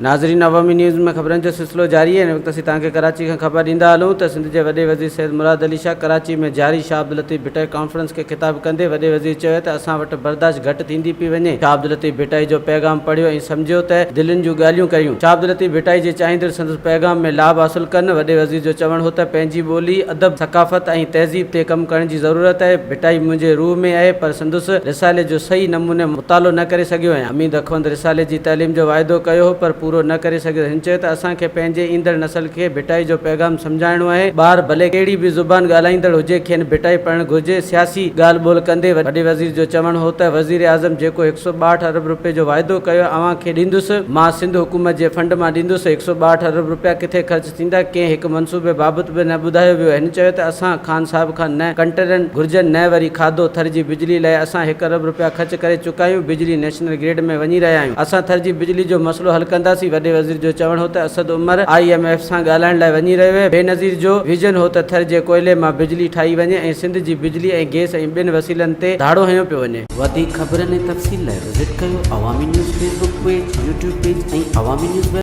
नाज़रीन, अवामी न्यूज़ में ख़बरनि जो सिलसिलो जारी है। हिन वक़्तु असीं तव्हांखे कराची खां ख़बर ॾींदा हलूं त सिंध जे वॾे वज़ीर सैयद मुराद अली शाह कराची में जारी शाह अब्दुल लतीफ़ भिटाई कॉन्फ्रेंस खे ख़िताब कंदे वॾे वज़ीर चयो त असां वटि बर्दाश्त घटि थींदी पई वञे। शाह अब्दुल लतीफ़ भिटाई जो पैगाम पढ़ियो ऐं सम्झियो त दिलनि जूं ॻाल्हियूं कयूं। शाह अब्दुल लतीफ़ भिटाई जे चाहींदड़ संदसि पैगाम में लाभ हासिल कनि। वॾे वज़ीर जो चवणु हो त पंहिंजी ॿोली, अदब, सक़ाफ़त ऐं तहज़ीब ते कमु करण जी ज़रूरत आहे। भिटाई मुंहिंजे रूह में आहे, पर संदसि रिसाले जो सही नमूने मुतालो न करे सघियो आहियां। हमीद अखवंद रिसाले जी तइलीम जो वाइदो कयो हो, पर पूरो न करे सघियो। हिन चयो त असांखे पंहिंजे ईंदड़ नसल खे भिटाई जो पैगाम सम्झाइणो आहे। ॿार भले कहिड़ी बि ज़ुबान ॻाल्हाईंदड़ हुजे, खेनि भिटाई पढ़णु घुरिजे। सियासी ॻाल्हि ॿोल कंदे वॾे वज़ीर जो चवणु हो त वज़ीर आज़म जेको 162 अरब रुपए जो वाइदो कयो अव्हां खे ॾींदुसि, मां सिंध हुकूमत जे फंड मां ॾींदुसि। 162 अरब रुपया किथे ख़र्च थींदा, कंहिं हिकु मनसूबे बाबति बि न ॿुधायो वियो। हिन चयो त असां ख़ान साहिब खां न कंटेनर घुर्जनि, न वरी खाधो। थर जी बिजली लाइ असां 1 अरब रुपया ख़र्च करे चुका आहियूं। बिजली नेशनल ग्रिड में वञी रहिया आहियूं। असां थर जी बिजली जो मसइलो हल कंदासीं। वॾे वज़ीर जो चवणु हो त असद उमर IMF सां ॻाल्हाइण लाइ वञी रहियो आहे। बेनज़ीर जो विजन हो त थर जे कोयले मां बिजली ठाही वञे ऐं सिंध जी बिजली ऐं गैस ऐं ॿिनि वसीलनि ते धाड़ो हयो पियो वञे। वधीक ख़बरनि ऐं तफ़सील लाइ विज़िट कयो अवामी news Facebook page, YouTube page ऐं अवामी न्यूज़